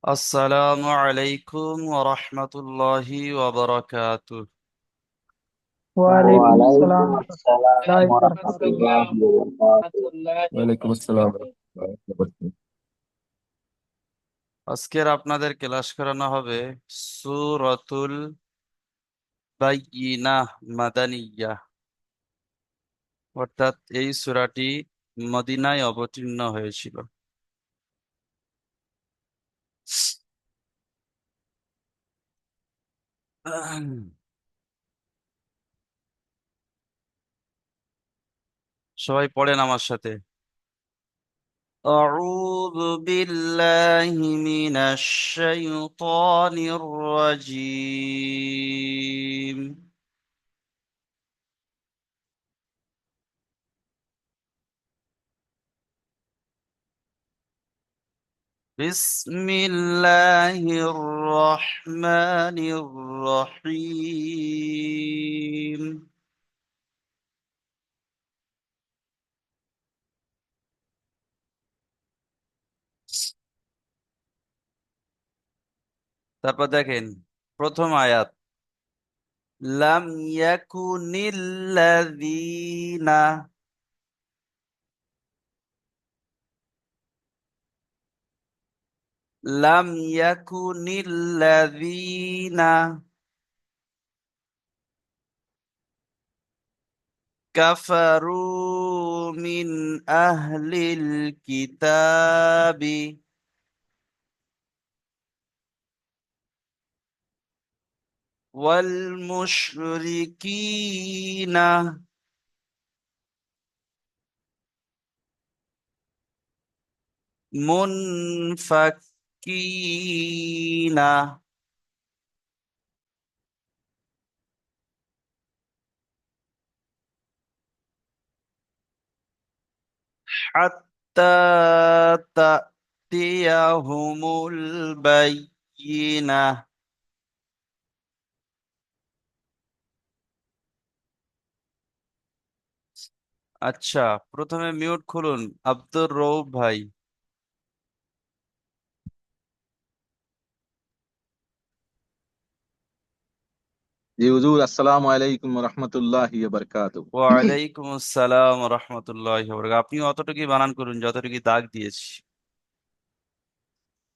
আসসালামু আলাইকুম ওয়া রাহমাতুল্লাহি ওয়া বারাকাতুহু। ওয়ালাইকুম আসসালাম ওয়ালাইকুম আসসালাম রহমতুল্লাহি ওয়া বারাকাতুহু। রাহমাতুল্লাহি ওয়া বারাকাতুহু। ওয়ালাইকুম আসসালাম ওয়া রাহমাতুল্লাহি ওয়া বারাকাতুহু। আজকের আপনাদের ক্লাস করানো হবে সূরাতুল বায়িনাহ মাদানিয়াহ, অর্থাৎ এই সূরাটি মদিনায় অবতীর্ণ হয়েছিল। সবাই পড়েন আমার সাথে। أعوذ بالله من الشيطان الرجيم. بسم الله الرحمن الرحيم. তারপর দেখেন প্রথম আয়াত, লাম ইয়াকুনিল্লাযীনা, লাম ইয়াকুনিল্লাযীনা কাফারু মিন আহলিল কিতাবি ওয়াল মুশরিকিনা মুনফাক্কিনা হাত্তা তা'তিয়াহুমুল বায়্যিনাহ। আচ্ছা, প্রথমে মিউট খুলুন আব্দুর রউফ ভাই। জি হুজুর, আসসালামু আলাইকুম ওয়া রাহমাতুল্লাহি ওয়া বারাকাতুহু। ওয়ালাইকুম আসসালাম রহমতুল্লাহ। আপনি অতটুকুই বানান করুন যতটুকু দাগ দিয়েছি।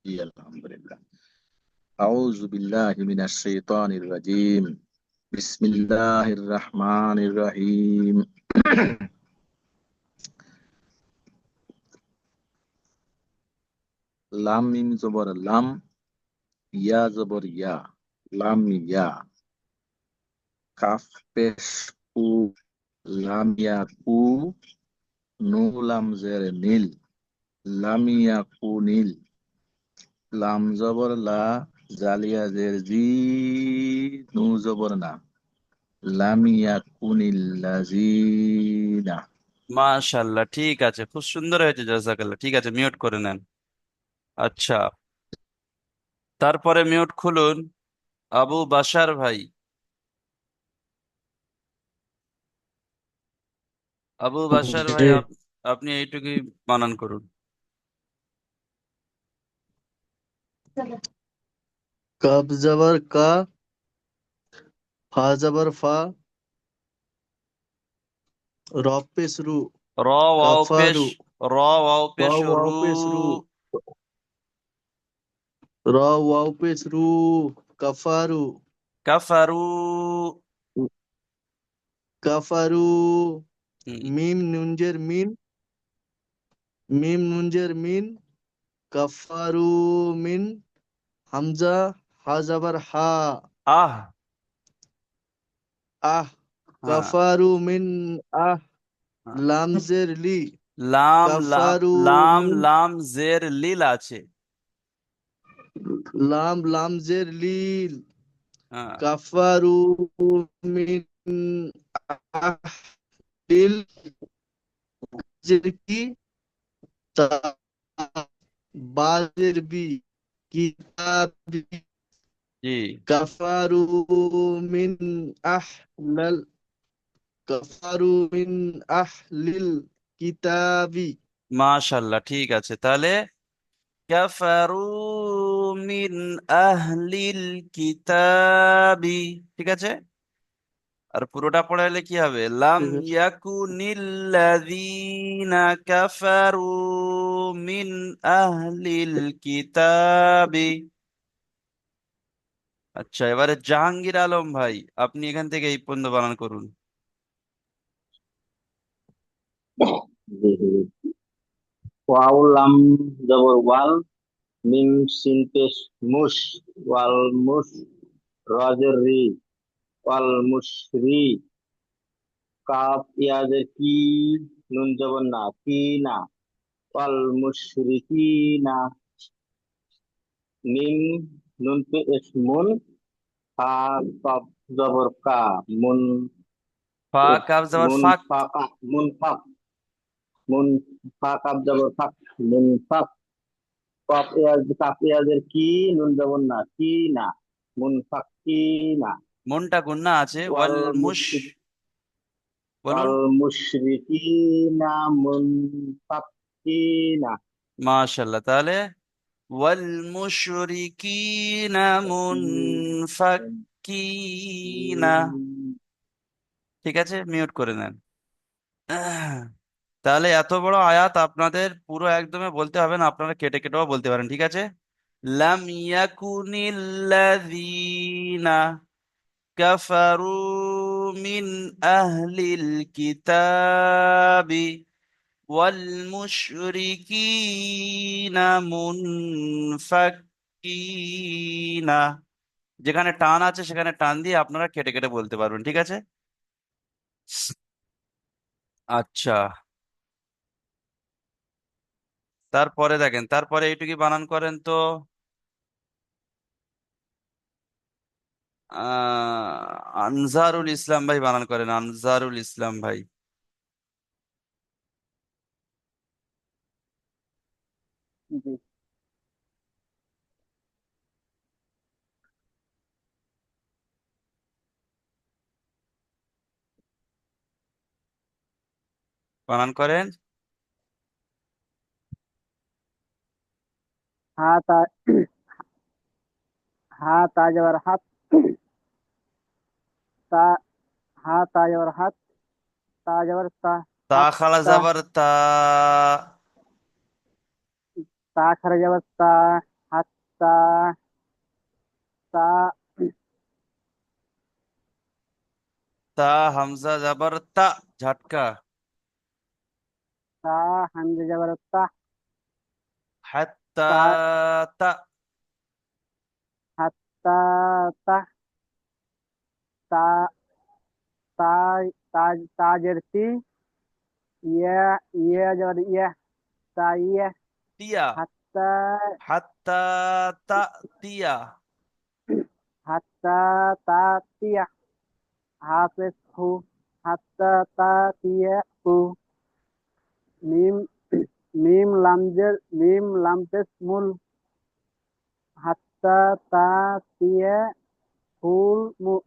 জি আলহামদুলিল্লাহ। আউযু বিল্লাহি মিনাশ শাইতানির রাজীম। বিসমিল্লাহির রাহমানির রহিম। লাম মিম জবর লাম, ইয়া জবর ইয়া, লাম ইয়া। কাফ পেশ কু, লাম ইয়া কু, নু লাম জের নীল, লাম ইয়া কু নীল। লাম জবর লা, জালিয়া জের জি, নু জবর না, লাম ইয়াকুনিল্লাযীনা। মাশাআল্লাহ, ঠিক আছে, খুব সুন্দর হয়েছে, জাযাকাল্লাহ। ঠিক আছে, মিউট করে নেন। আচ্ছা, তারপরে মিউট খুলুন আবু বাশার ভাই। আবু বাশার ভাই, জি। আপনি এইটুকুই বানান করুন। কাব জবর কা, ফা জবর ফা, র পেশ রু, র ওয়াও পেশ, কাফারু, র ওয়াও পেশ ওয়াও ওয়াও রু, পেশ রু, র ওয়াও পেশ রু, কাফারু, কাফারু। কাফারু। হুম, মিম নুনজের মিন, মিম নুনজের মিন, কাফারু মিন, হামজা হা জবর হা, আহ। আহ, হ্যাঁ, কাফারু মিন, আহ, হ্যাঁ। লামজের লি, লাম লাম কাফারু লাম মিন, লাম জের লিল আছে। লাম লামজের লিল, হ্যাঁ, কাফারু মিন, আহলিল জের কি, তা, বাজের বি, কিতাবি, জি। কাফারু মিন, আহলাল, কাফারু মিন আহলিল কিতাবি। মাশাআল্লাহ, ঠিক আছে। তাহলে কাফারু মিন আহলিল কিতাবি। ঠিক আছে, আর পুরোটা পড়াইলে কি হবে? লাম ঠিক আছে। ইয়াকুনিল্লাযীনা কাফারু মিন আহলিল কিতাবি। আচ্ছা, এবারে জাহাঙ্গীর আলম ভাই, আপনি এখান থেকে এই পর্যন্ত বানান করুন। জি, জি, জি। ওয়াও লাম জবর ওয়াল, মিম সিন পেশ মুশ, ওয়াল মুশ, রজের রি, ওয়াল মুশরি, কাফ ইয়াজের কি, নুন জবর না, কি না, ওয়াল মুশরিকি না, মিম নুন পেশ মুন, ফা কফ জবর কা, মুন, ফা কাফ জবর মুন ফাক। ফাকা, মুন ফাক, মুন ফা কাফ জবর ফাক, মুন ফাক, কাফ ইয়াজের কি, নুন জবর না, কি না, মুন ফাক কি না, মনটা গুন্না আছে, ওয়াল ওয়াল মুশ, মুশরিক, বলুন। ওয়াল মুশরিকিনা মুনফাকিনা। মাশাল্লাহ, তাহলে ওয়াল মুশরিকিনা মুনফাক্কিনা। ঠিক আছে, মিউট করে নেন। তাহলে এত বড় আয়াত আপনাদের পুরো একদমে বলতে হবে না, আপনারা কেটে কেটেও বলতে পারেন। ঠিক আছে, লাম ইয়াকুনিল্লাযীনা কাফারু মিন আহলিল কিতাবি ওয়াল মুশরিকিনা মুনফাক্কিনা। যেখানে টান আছে সেখানে টান দিয়ে আপনারা কেটে কেটে বলতে পারবেন। ঠিক আছে, আচ্ছা। তারপরে দেখেন, তারপরে এইটুকু বানান করেন তো। আনজারুল ইসলাম ভাই বানান করেন, আনজারুল ইসলাম ভাই জি। বানান করেন। হা তা, হা তা যাওয়ার হাত, তা, হা তা যাওয়ার হাত, তা যাওয়ার তা, তা হাত খালা তা, যাবার তা। তা খারা যাওয়ার তা, হাত তা, তা, তা হামজা যাবার তা, ঝাটকা। তা হামজা যাওয়ার তা, হাত্তা, তা, তা। হাত তা, তা, তা, তা, তাজ তাজের তি, ইয়া, ইয়া যাওয়ার ইয়া, তা ইয়া, তিয়া, হাত তা, হাত্তা তা তিয়া। হাত তা, তা তিয়া, হাফেজ হু, হাত তা, তা তিয়া হু, মিম, মিম লামজের, মিম লামপেস মূল, হাত্তা তা দিয়ে হুল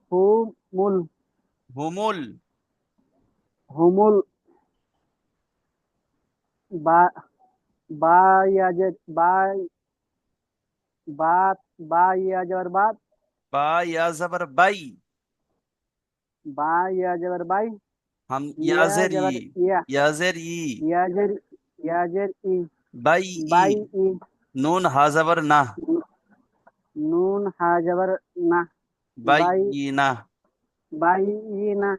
হু মূল, হুমুল, হুমুল, বা, বা ইয়াজের বা, বা, বা ইয়াজের বাদ, বা ইয়া যাবার বাই, বা ইয়াজের বাই, হাম ইয়া ইয়াজের ই, যাবার ইয়া, ইয়াজের ই, ইয়াজের, ইয়াজের ই, বাই ই। বাই ই, নুন হা যাবার না, নুন হা যাবার না, বাই বাই, ই না। বাই ই না,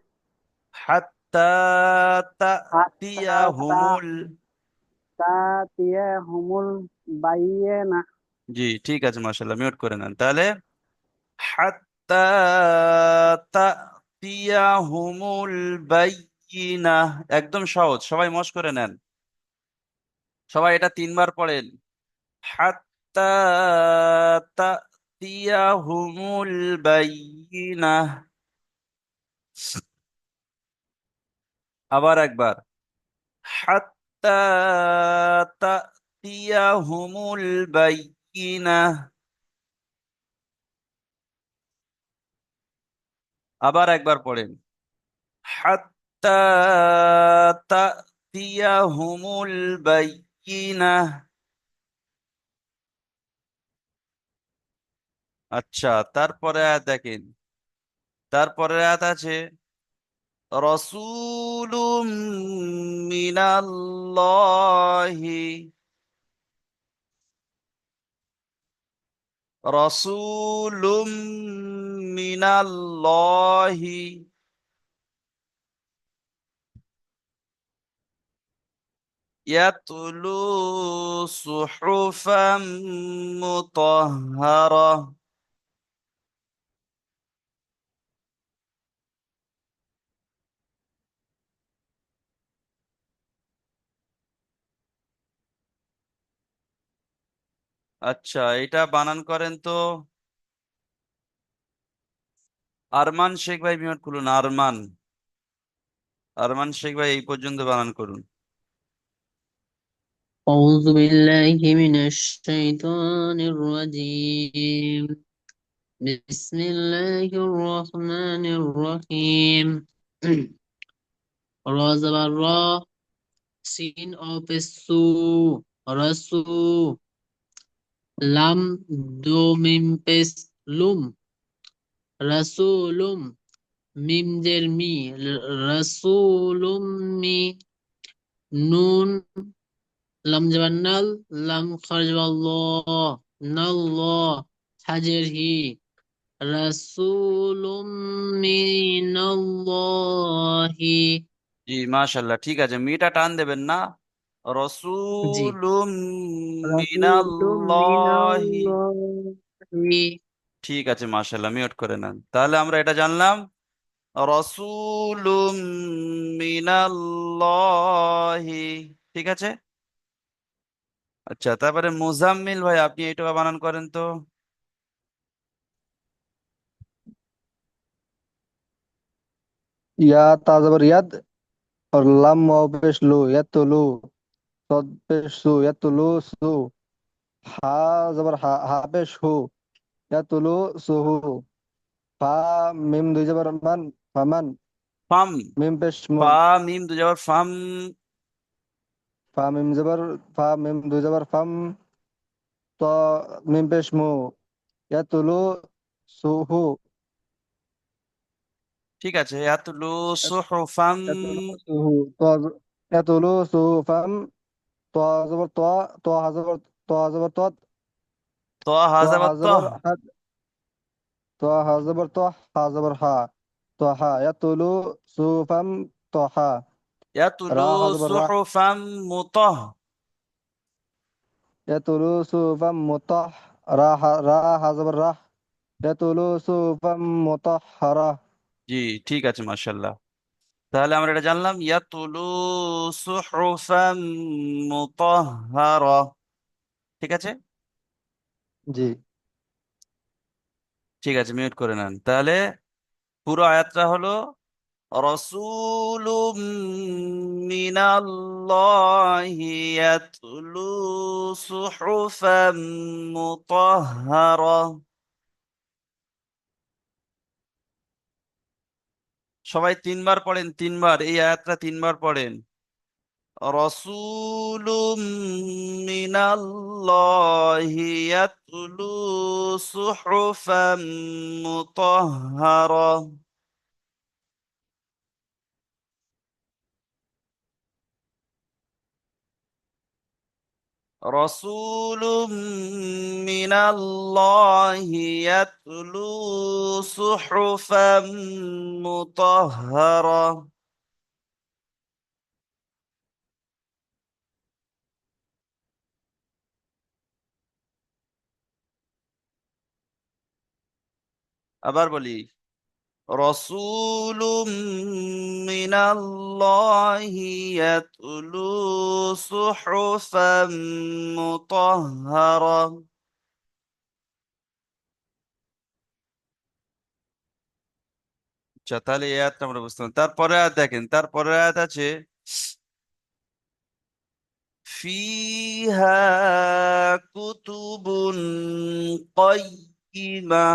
হাত্তা তা হাত্তা তিয়া তা, হুমুল। তা দিয়ে হুমুল বাইয়ে না। জি, ঠিক আছে, মাশাল্লাহ, মিউট করে নেন তাহলে। হাত্তা তাতিয়াহুমুল বাইয়িনাহ। একদম সহজ, সবাই মশ করে নেন। সবাই এটা তিনবার পড়েন। হাত্তা তাতিয়াহুমুল বাইয়িনাহ। আবার একবার। হাত্তা তাতিয়াহুমুল বাইয়িনাহ। আবার একবার পড়েন। হাত্তা তাতিয়াহুমুল বাইয়িনাহ। আচ্ছা, তারপরে আয়াত দেখেন। তারপরে আয়াত আছে রসুলুম মিনাল্লাহি, রসুলুম মিনাল্লাহি ইয়াতলু সুহুফাম মুতাহহারা। আচ্ছা, এটা বানান করেন তো। আরমান শেখ ভাই মিউট খুলুন। আরমান, আরমান শেখ ভাই এই পর্যন্ত বানান করুন। أعوذ بالله من الشيطان الرجيم بسم الله الرحمن الرحيم را زبر را سين أوف السو رسو লাম দো মিম পেশ লুম রাসূলুম মিম জের মি রাসূলুম মি নুন লাম জবান নাল লাম খারজ আল্লাহ নাল্লাহ হাজের হি রাসূলুম মিনাল্লাহি। জি, মাশাল্লাহ, ঠিক আছে। মিটা টান দেবেন না। জি রসুলুম রাসূলুম মিনাল্লাহি। মিনাল্লাহি। ঠিক আছে, মাশাল্লাহ, মিউট করে নেন। তাহলে আমরা এটা জানলাম, রসুলুম মিনাল্লাহি। ঠিক আছে। আচ্ছা, তারপরে মুজাম্মিল ভাই আপনি এইটা বানান করেন তো। या ताजबर यद और लम वाव पेश लो यतलु सद पेश सु यतलु सु हा जबर हा हा पेश हु यतलु सुहु फा मिम दुई जबर मन फमन ফাম, मिम पेश मु ফা মিম দুজাবার ফাম। फा मिम जबर फा मिम दुई जबर फम तो मिम पेश मु यतलु सुहु ঠিক আছে, ইয়াতলু সুহুফাম। यतलु सुहु तो यतलु सुहु फम तो जबर तो जबर तो তো तो হাজাবার তো। जबर طه زبر طه ها زبر ها طه يطلو صوفا طه ইয়াতলু راح زبر راح সুহুফাম মুতাহ। يطلو صوفا مطه راح زبر راح يطلو صوفا مطهرة জি, ঠিক আছে, মাশাল্লাহ। তাহলে আমরা এটা জানলাম, ইয়াতুলু সুহুফাম মুতাহহারা। ঠিক আছে। जी ঠিক আছে, মিউট করে নেন। তাহলে পুরো আয়াতটা হলো রসুলুম মিনাল্লাহি ইয়াতলু সুহুফাম মুতাহহারা। সবাই তিনবার পড়েন, তিনবার এই আয়াতটা তিনবার পড়েন। রসুলুম মিনাল্লাহি ইয়াতলু সুহুফাম মুতাহহারা। رسول من الله يتلو صحفا مطهرة। আবার বলি, رسول من الله يتلو صحفا مطهرة। আচ্ছা, তাহলে এই আয়াতটা আমরা বুঝতে পারলাম। তারপরে আয়াত দেখেন, তারপরে আয়াত আছে فيها كتب قيمة।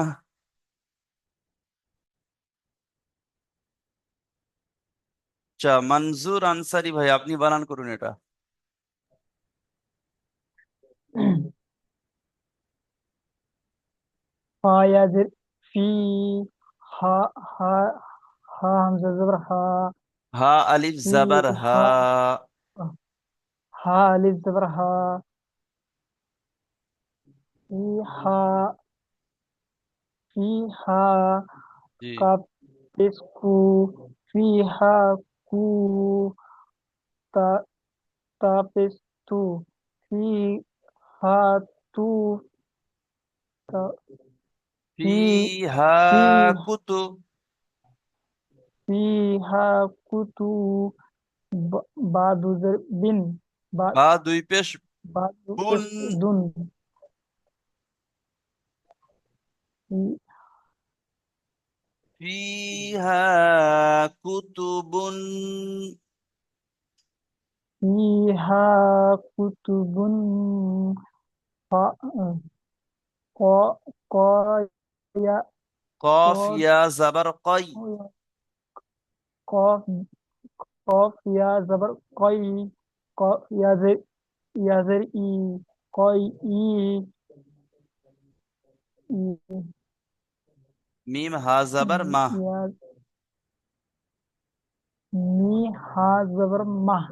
আচ্ছা, মনজুর আনসারি ভাই আপনি বানান করুন এটা। फा या जेर फी हा हा हा हमजा जबर हा হা আলিফ फी জাবার হা। हा हा अलिफ जबर हा फी हा फी हा জি। काफ पेश कू फी हा कू ता ता पेश तू फी हा तू ता फी ফিহা फी কুতুব। फीहा कुतु बादुजर बिन बा বা দুই পেশ बादु বুন। पेश दुन ফিহা কুতুবুন। फीहा कुतुबुन क क या কফ कौद ইয়া জাবার কই। कौफ कौफ या जबर कई या जेर ई कई ई ई মিম হা জাবার মাহ। या मी हा जबर माह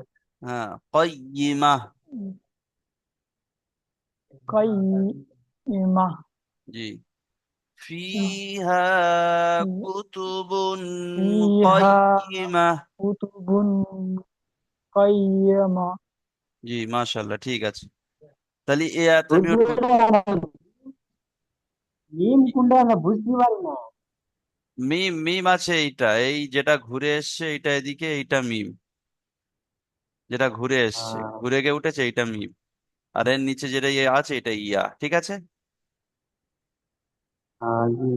হ্যাঁ কয়িমাহ। कई माह জি। ফিহা কুতুবুন فيها কয়িমাহ। كتب قيمة জি মাশাআল্লাহ, ঠিক আছে। তাহলে এই আয়াতটা মিউট বুঝতে মিম কোনটা আমরা বুঝতে পারি না। মিম মিম আছে এইটা, এই যেটা ঘুরে এসছে এইটা এদিকে, এইটা মিম। যেটা ঘুরে এসছে, আহ, ঘুরে গিয়ে উঠেছে, এইটা মিম। আর এর নিচে যেটা ইয়ে আছে এটা ইয়া, ঠিক আছে। জি।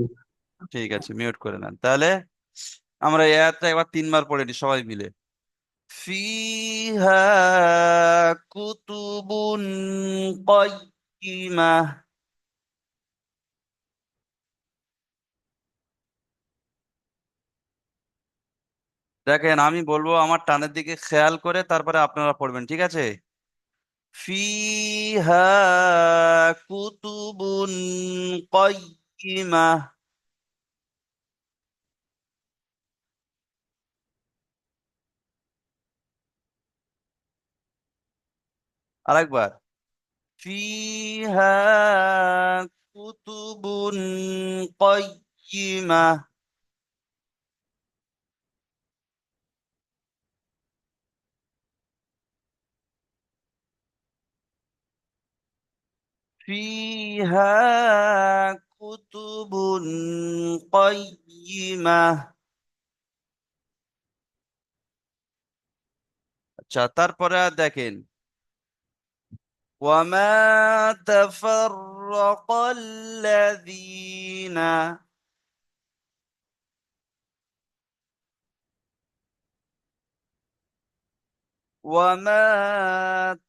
ঠিক আছে, মিউট করে নেন তাহলে। আমরা এই আয়াতটা একবার 3 বার পড়ে নিই সবাই মিলে। ফিহা কুতুবুন কাইয়্যিমাহ। দেখেন আমি বলবো, আমার টানের দিকে খেয়াল করে তারপরে আপনারা পড়বেন, ঠিক আছে। ফিহা কুতুবুন কাইয়্যিমাহ। আরেকবার। ফিহা কুতুবুন কাইয়্যিমাহ। ফিহা কুতুবুন কাইয়্যিমাহ। আচ্ছা, তারপরে আর দেখেন। ওয়ামা তাফাররাকাল্লাযীনা। وما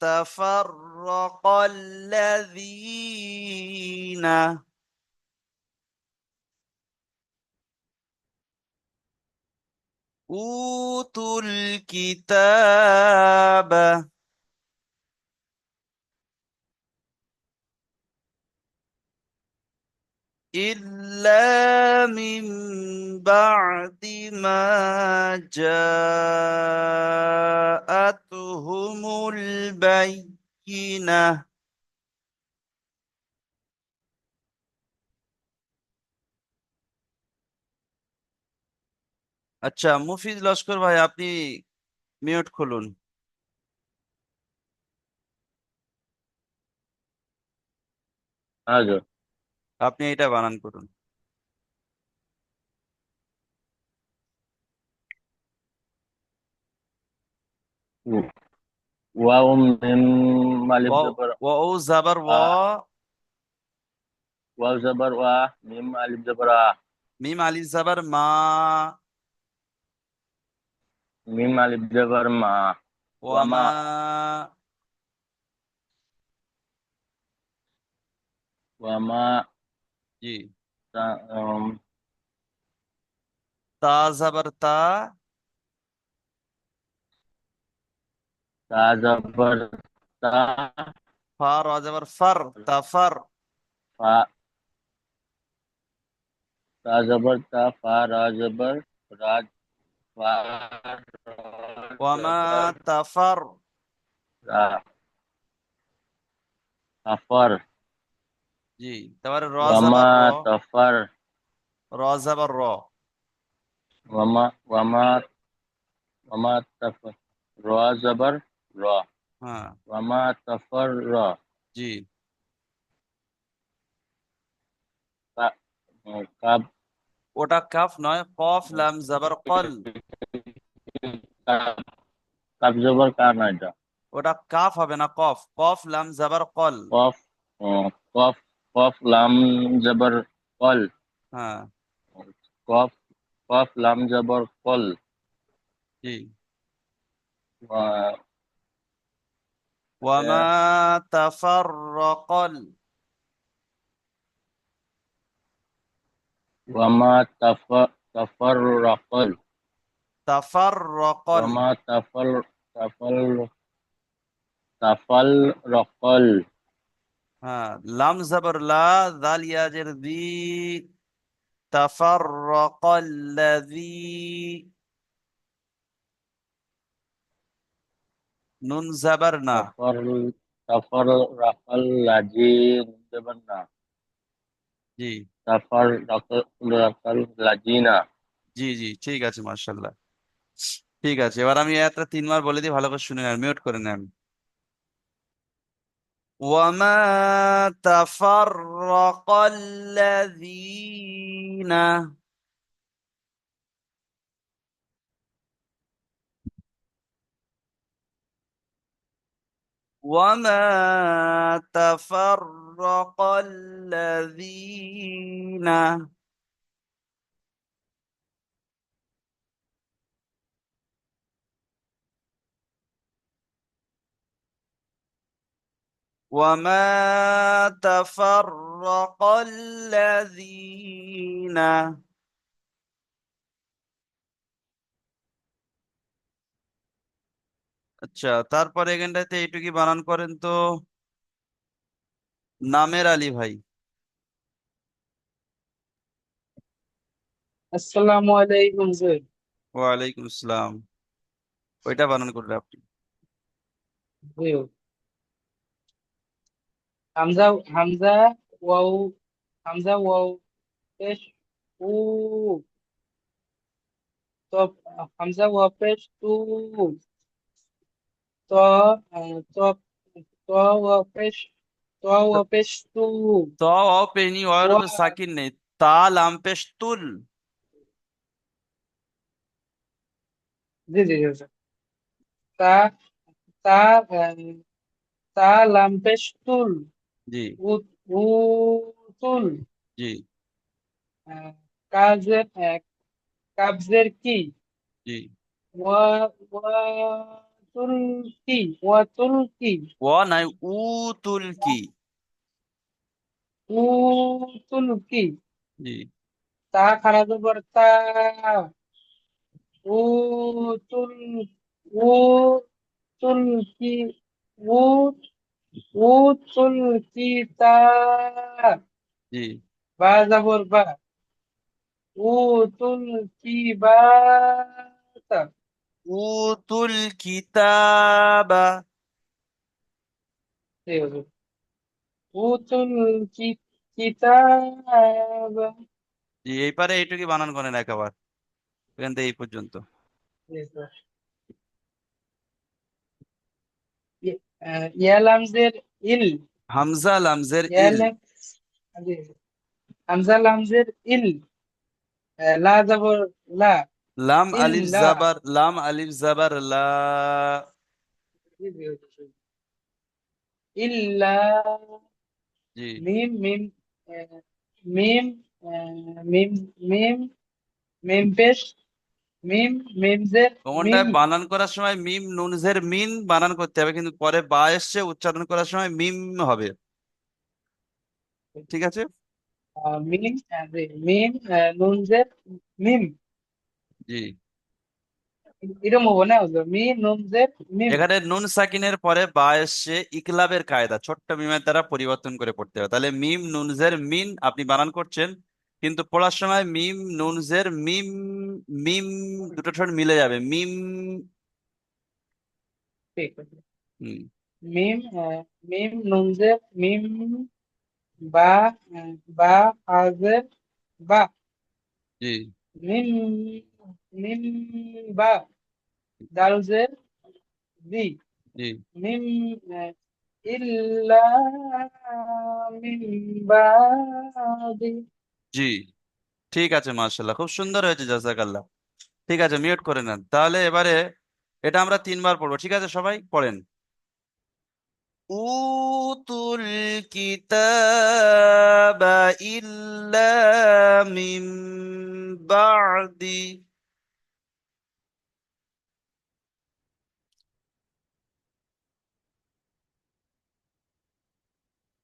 تفرق الذين أوتوا الكتاب إلا من بعد ما جاءتهم البينة। আচ্ছা মুফিজ লস্কর ভাই, আপনি মিউট খুলুন। আচ্ছা। আপনি এটা বানান করুন। ওয়াও মিম আলিফ ওয়াও জবর ওয়াও জাবার আ, ওয়া। ওয়াও জবর ওয়া, মিম আলিফ জবর আ, মিম আলিফ জাবার মা। মিম আলিফ জবর মা, ওয়ামা, ওয়ামা। ওয়ামা, জি। তা- উম, তা জাবার তা। তা জবর তা, ফা র জাবার ফার। তাফার। ফা, তা জবর তা, ফা রা জবর রাজ, ফা রা ওয়ামা জবর তাফার, রা, তাফর, জি। তারপরে র ওয়ামা জাবার র, তাফর, র জাবার র, ওয়ামা ওয়ামা ওয়ামা তাফর, রা জবর রা, হ্যাঁ, ওয়ামা তাফর রা, জি। কা- কাব, ওটা কাফ নয়, কফ লাম জাবার কল। কাব, কাব জবর কা না এটা, ওটা কাফ হবে না, কফ, কফ লাম জাবার কল। কফ, কফ, কফ লাম জবর কল, হ্যাঁ, কফ, কফ লাম জবর কল, জি। আহ, ওয়ামা তাফাররাকাল, ওয়ামা তাফাররাকাল, তাফাররাকাল, ওয়ামা তাফাল তাফালরাকাল, হ্যাঁ, লাম জাবার লা, দাল ইয়াজের দি, তাফাররাকাল্লাযী, নুন জাবার না, তাফার তাফাররাকাল লাজি, দেবেন না, জি। তাফাররাকাল লাজিনা। জি জি, ঠিক আছে, মার্শাল্লাহ। ঠিক আছে, এবার আমি একটা 3 বার বলে দিই, ভালো করে শুনে নেন, মিউট করে নেন। وما تفرق الذين، وما تفرق الذين، وما تفرق الذين، আচ্ছা। তারপরে এখানটাতে এইটুকু বানান করেন তো, নামের আলী ভাই। আসসালামু আলাইকুম স্যার। ওয়ালাইকুম আসসালাম। ওইটা বানান করলে আপনি। জি। হামজা, হামজা ওয়াও, হামজা ওয়াও পেশ উ, তো হামজা ওয়াও পেশ টু, তো তো তো ওয়াও পেশ, তো ওয়াও পেশ টু, ত অ পেনি ওর ওয়া, উপর সাকিন নেই, তা লাম পেশ তুল। জি জি জি স্যার। তা, তা তা লাম পেশ তুল, জি উ, উ তুল, জি আহ, কাজের কাবজের কি, জি। ওয়া, ওয়া তুল কি, ওয়া তুল কি, ও নাই, উ তুল কি। উতুল কি, জি তা খারা জবর তা, উতুল, উতুল কি, উ, উতুল কি তা, জি। বা জবর বা, উতুল কি বা তা, উতুল কিতাবা, এই হলো। উতুল কি কিতাব, জি। এইবারে এইটুকু বানান করেন একবার, এখান থেকে এই পর্যন্ত। ইয়ালামজের ইল, হামজা লামজের ইল, ইয়ালাম, হামজা লামজের ইল, লা জবর লা, লাম আলিফ ইল্লা, জাবার, লাম আলিফ জাবার লা, ইল্লা, জি। মিম মিম, আহ, মিম, মিম, মিম, মিম পেশ, মিম, মিমজের কোনটায় মিম, বানান করার সময় মিম নুনজের মিন বানান করতে হবে, কিন্তু পরে বা এসছে, উচ্চারণ করার সময় মিম হবে। ঠিক আছে, মিম, মিম, নুনজের মিম, জি। এরকম হবো না, মিম নুনজের মিম, এখানে নুন সাকিনের পরে বা এসছে, ইকলাবের কায়দা ছোট্ট মিমের দ্বারা পরিবর্তন করে পড়তে হবে। তাহলে মিম নুনজের মিন আপনি বানান করছেন, কিন্তু পড়ার সময় মিম নুন জের মিম, মিম দুটো ঠোঁট মিলে যাবে, মিম। ঠিক আছে। হুম, মিম মিম নুন জের মিম, বা বা হাজের বা, জি মিম মিম বা, দাল জের দি, জি মিম ইল্লা মিম বাদি। জি, ঠিক আছে, মাশাল্লাহ, খুব সুন্দর হয়েছে, জাজাকাল্লাহ। ঠিক আছে, মিউট করে নেন তাহলে। এবারে এটা আমরা 3 বার পড়বো, ঠিক আছে? সবাই পড়েন। উতুল কিতাবা ইল্লা মিন বাদি।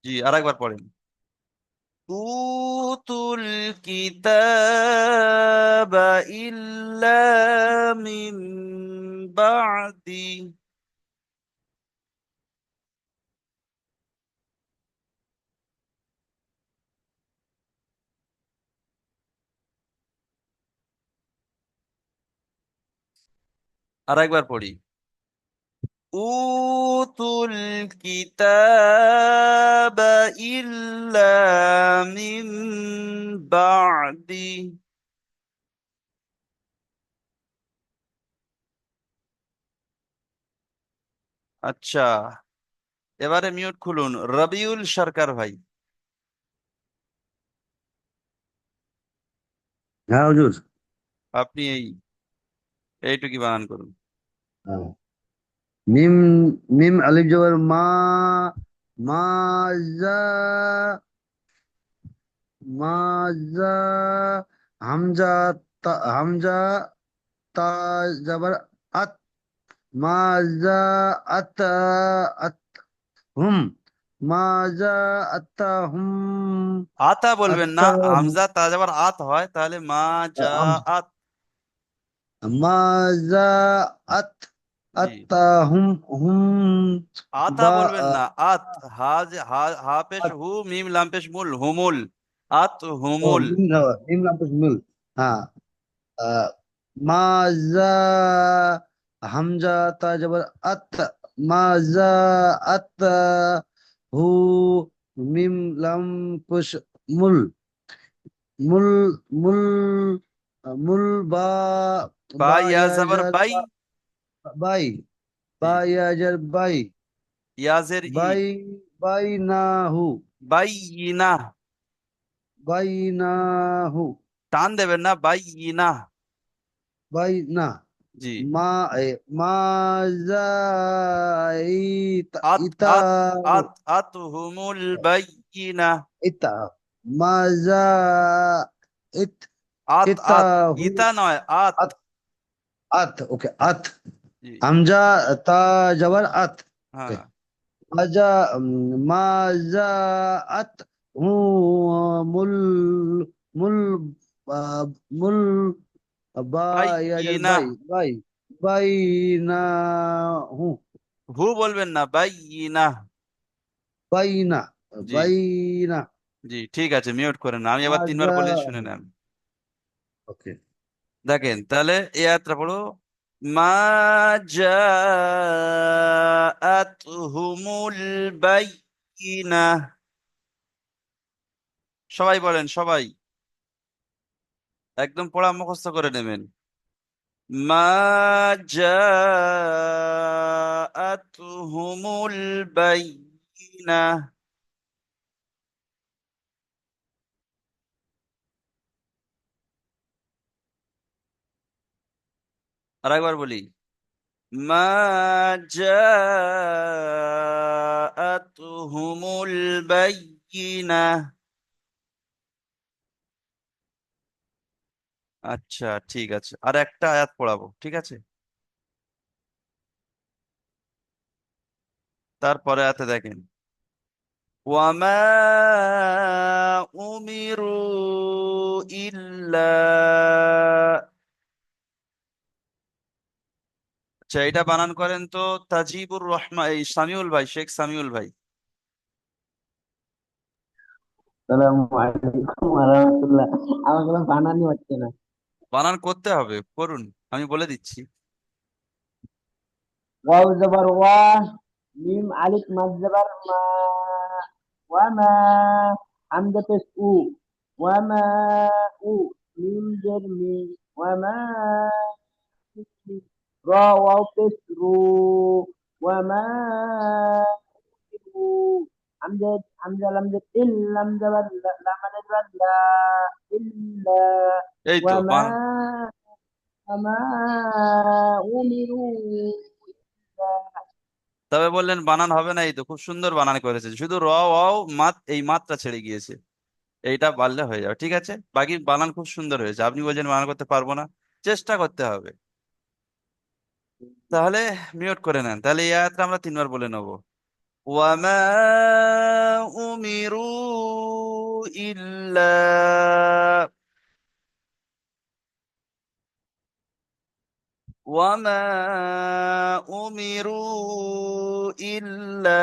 জি, আরেকবার পড়েন। উতুল কিতাবা ইল্লা মিন বাদি। আরেকবার পড়ি। উতুল কিতাবা ইল্লা মিন বাদি। আচ্ছা, এবারে মিউট খুলুন রবিউল সরকার ভাই। হ্যাঁ হুজুর। আপনি এইটুকি বানান করুন। হ্যাঁ। মিম, মিম আলিফ জবর মা, মা জা, মা জা, হামজা, হামজা তা জবর আত, মা জা আত, আত হুম, মা জা আত হুম, আতা বলবেন আত না, হামজা তা যাবার আত হয় তাহলে মা যা আত। মা জা আত, জি, আত হুম, হুম আতা বা বলবেন না, আত। হা হা হা পেশ আত, হু, মিম লাম পেশ মুল, হুমুল। আত ও হুমুল। মিম মিম লাম পেশ মিল। হ্যাঁ। আহ, মাজা, হামজা তা জবর আত, মাজা আত, হু, মিম লাম পেশ মুল, মুল, মুল, মুল বা, বা বা ইয়া জবর ইয়াজার বাই। বাই, জি, বা ইয়াজার বাই, ইয়াজের ই। বাই, বাই না হু, বাই ইনা। বাই না হু, টান দেবেন না, বাই ইনা। বাই না, জি, মা এ, মাজা ইতা, আত ইতা আত আত আত হুমুল বাই ইনা। ইতা, মাজা ইত, আত ইতা আত, হু, ইতা নয়, আত। আত, আত ওকে আত, জি, হামজা তা জবর আত ওকে, হ্যাঁ। মাজা মাজা আত হু, মুল, মুল, আহ, মুল বা by ইয়াজার Ina. By, by, by না হু, হু বলবেন না, বাই ইনা। বাই না, জি বাই না, জি, ঠিক আছে, মিউট করেন। আমি আবার 3 বার মাজা বলে শুনে নেন। ওকে। দেখেন তাহলে এই আয়াতটা পড়ো। মা জাআত হুমুল বাইয়িনা। সবাই বলেন, সবাই একদম পড়া মুখস্থ করে নেবেন। মা জাআত হুমুল বাইয়িনা। আরেকবার বলি। মা জাআত হুমুল বাইয়িনা। আচ্ছা, ঠিক আছে, আর একটা আয়াত পড়াবো, ঠিক আছে? তারপরে আয়াতে দেখেন। ওয়ামা উমিরু ইল্লা। আচ্ছা, এটা বানান করেন তো তাজিবুর রহমান, এই সামিউল ভাই, শেখ সামিউল ভাই। আসসালামু আলাইকুম ওয়া রাহমাতুল্লাহ। আমার কোনো বানানই হচ্ছে না। বানান করতে হবে, করুন, আমি বলে দিচ্ছি। ওয়াও জবর ওয়া, মিম আলিফ মাদ জবর মা, ওয়া মা, হামজা পেশ উ, ওয়া মা উ, মিম জের মি, ওয়া মা রা ওয়াও পেশ রু, ওয়া মা রু, হামজা হামজা লাম জের ইল, লাম জবর লা, লাম আলিফ জবর লা, ইল্লা, এই তো ওয়া মা বানান। وما أمروا إلا তবে বললেন বানান হবে না, এই তো খুব সুন্দর বানান করেছে, শুধু র ওয়াও মাত, এই মাত্রা ছেড়ে গিয়েছে। এইটা পারলে হয়ে যাবে, ঠিক আছে। বাকি বানান খুব সুন্দর হয়েছে। আপনি বলছেন বানান করতে পারবো না, চেষ্টা করতে হবে। তাহলে মিউট করে নেন, তাহলে এই আয়াতটা আমরা তিনবার বলে নেবো। ওয়ামা উমিরু ইল্লা, ওয়ামা উমিরু ইল্লা,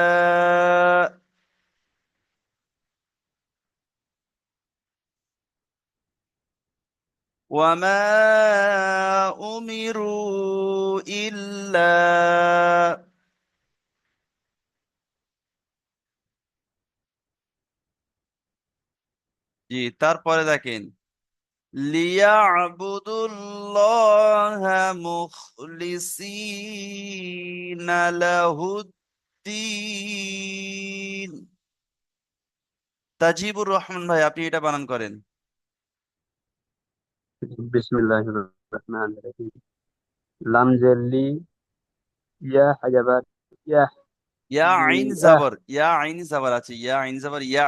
وما أمروا إلا، জি তারপরে দেখেন, লিয়াবুদুল্লাহ মুখলিসিনা লাহুদ্দিন। তাজিবুর রহমান ভাই, আপনি এটা বানান করেন। বিসমিল্লাহির রহমানির রহিম। লাম জেরলি, ইয়া হাজাবাত, ইয়া ইয়া লি, আইন আহ, জাবর, ইয়া আইন জাবর আছে, ইয়া আইন জাবর ইয়া।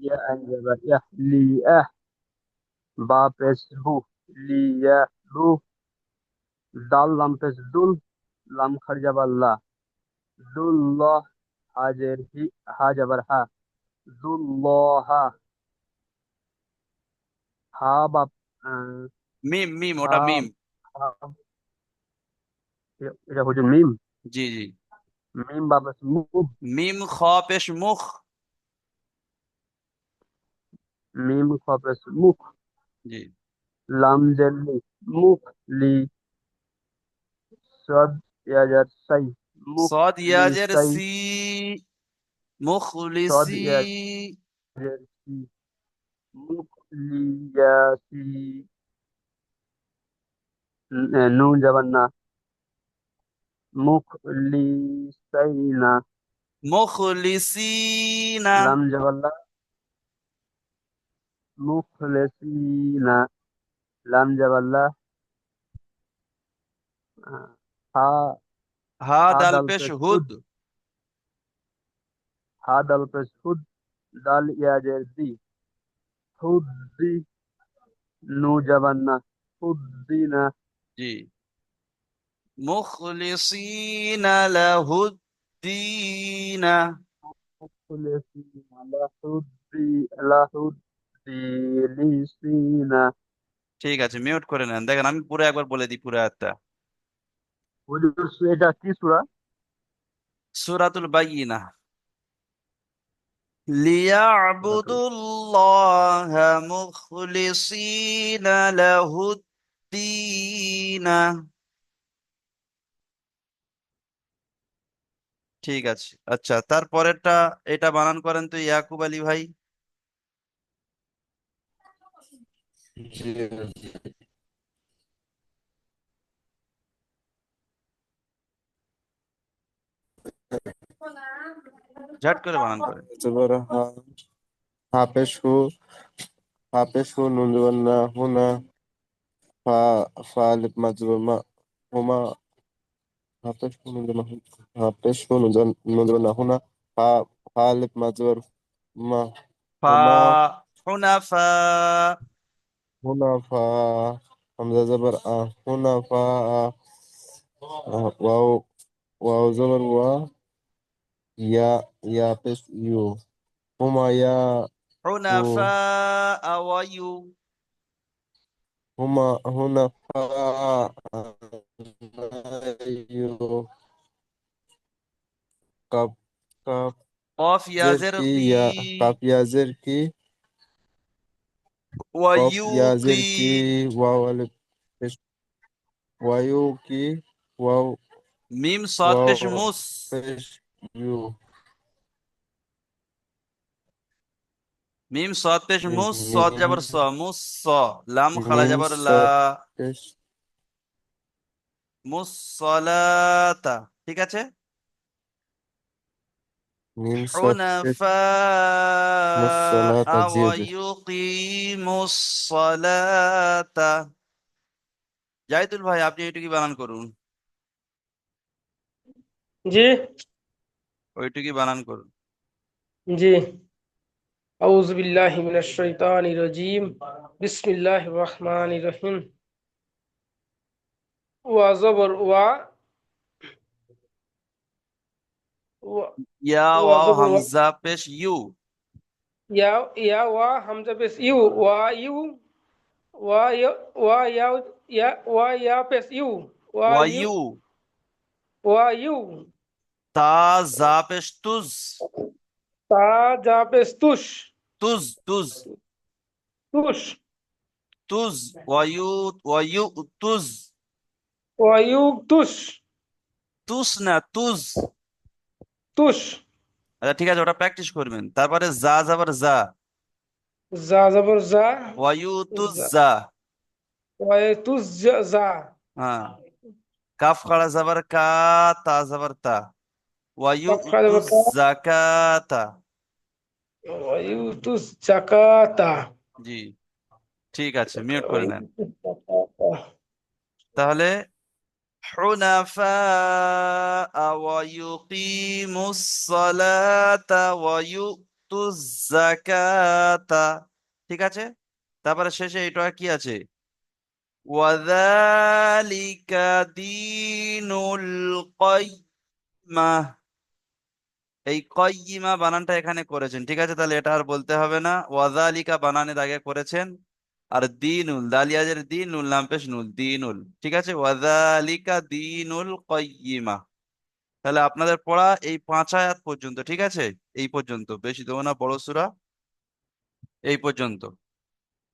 ইয়া হাজাবাত, ইয়া লি, আহ, বা পেশ হু, লি, ইয়া রু, দাল লাম পেশ দুল, লাম খারজাবাল লা, দুল্লাহ, হাজের হি, হাজাবার হা, দুল্লাহা, হা বা আহ, মিম মিম, হা, ওটা মিম। হা, এটা হচ্ছে মিম। জি জি। মিম বা পেশ মুখ, মিম খ পেশ মুখ। মিম খ পেশ মুখ, জি। লাম জেরলি, মুখ লি, সদ ইয়াজার সাই, মুখ সদ লি ইয়াজের সাই, সি, সদ মুখলিসি। ইয়াজের সি, মুখ লি ইয়াসি, নুন যাবার না, মুখ লি সাই না, মুখলিসিনা। লাম যাবার লা, মুখ লেসি না, লাম যাবার লা, হা, হা হা দাল দাল পেশ পেশ হুদ, হুদ। হা দাল পেশ হুদ, দাল ইয়াজের দি, হুদ দি, নু যাবার না, হুদ দি না, জি। মুখলিসিনা লাহুদ্দিনা। লেসি না, লাহুদ দি, লাহুদ দি লিসিনা। ঠিক আছে, মিউট করে নেন। দেখেন আমি পুরো একবার বলে দিই পুরো আয়াতটা। হুজুর এটা কি সূরা? সূরাতুল বাইয়িনা। সূরাতুল, লিয়াবুদুল্লাহা মুখলিসিনা লাহুদ্দিনা। ঠিক আছে, আচ্ছা তারপরেরটা, এটা বানান করেন তো ইয়াকুব আলী ভাই। ঝট করে বানান করেন। জবর হা, হাফেজ হু, হাফেজ হু নুন জবর না, হুনা, ফা, ফা আলিফ মাদ জবর মা, হুমা, হাফেজ হু নুন জবর না, হাফেজ হু নুন জবর না, হুনা, ফা, ফা আলিফ মাদ জবর মা, ফা, হুমা, হুনাফা। হুনা ফা, হামজা জবর আ, হুনা ফা আ, ওয়াও, ওয়াও জবর ওয়া, ইয়া, ইয়া পেশ ইউ, হুমা ইয়া উ, হুনাফা আওয়ায়ু। হুমা, হুনা ফা ইউ, কাপ, কাপ, কফ জের ইয়াজের কি কি, ইয়া কাফ ইয়াজের কি কফ ইয়াজের ওয়ায়ুকি, কি ওয়াও আলিফ পেশ ওয়ায়ু কি ওয়াও মিম সদ ওয়াও পেশ মুস, পেশ ইউ মিম সদ পেশ মুস, সদ মিম জবর স, মুস স, লাম খাড়া মিম জবর লা, সদ পেশ মুসসালাতা। ঠিক আছে। মিম সদ পেশ মুসসালাতা হুনাফা জি ওয়া জি ইউকিমুস সালাতা। জাহিদুল ভাই আপনি এটুকু বানান করুন, জি ওইটুকু বানান করুন। জি। আউযু বিল্লাহি মিনাশ শাইতানির রাজীম। বিসমিল্লাহির রহমানির রহিম। ওয়া জবর ওয়া, ওয়া ইয়া ওয়া ওয়াও জবর ওয়া, হামজা পেশ ইউ, ইয়া ইয়া ওয়া হামজা পেশ ইউ, ওয়া ইউ, ওয়া ইয়া, ওয়া ইয়া, ইয়া ওয়া ইয়া পেশ ইউ, ওয়া ওয়া ইউ, ইউ, ওয়া ইউ। তা জা পেশ তুজ, তা জা পেশ তুশ, তুজ তুজ, তুশ। তুজ, ওয়া ইউ তুজ, ওয়া ইউ তুশ, তুস না তুজ। তুশ। আচ্ছা ঠিক আছে, ওটা প্র্যাকটিস করবেন। তারপরে জা যাবার যা, জা জবর জা, ওয়ায়ু তুজ জা, যা, ওয়া তুজ জা, হ্যাঁ। কাফ খাড়া যাবার কা, তা যাবার তা, ওয়ায়ু কাফ খা জবর তুজ কা, জাকাতা। ওয়া ইউ তুজ জাকাতা, জি, ঠিক আছে, মিউট ওয়া করে ইউ নেন। তুজ জাকাতা। তাহলে حنفاء ويقيم الصلاة ويؤتوا الزكاة। ঠিক আছে। তারপরে শেষে এটা কি আছে, وذلك دين القيمة। এই কয়িমা বানানটা এখানে করেছেন, ঠিক আছে, তাহলে এটা আর বলতে হবে না। ওয়াজালিকা বানানের আগে করেছেন, আর দিনুল দালিয়াজের দিন নুল নাম পেশ নুল দিনুল, ঠিক আছে। ওয়াজালিকা দিনুল কয়িমা। তাহলে আপনাদের পড়া এই 5 আয়াত পর্যন্ত, ঠিক আছে। এই পর্যন্ত, বেশি দেবো না, বড় সূরা এই পর্যন্ত,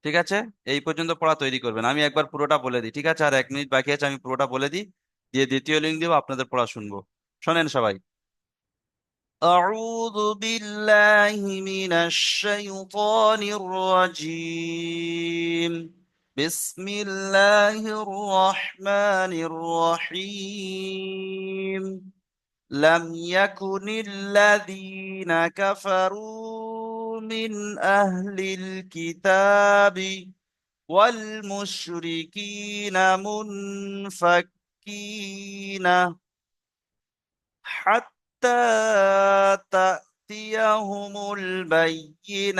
ঠিক আছে। এই পর্যন্ত পড়া তৈরি করবেন। আমি একবার পুরোটা বলে দিই, ঠিক আছে, আর 1 মিনিট বাকি আছে, আমি পুরোটা বলে দিই, দিয়ে দ্বিতীয় লিঙ্ক দিব, আপনাদের পড়া শুনবো। শোনেন সবাই। أعوذ بالله من الشيطان الرجيم. بسم الله الرحمن الرحيم. لم يكن الذين كفروا من أهل الكتاب والمشركين منفكين حتى تأتيهم البينة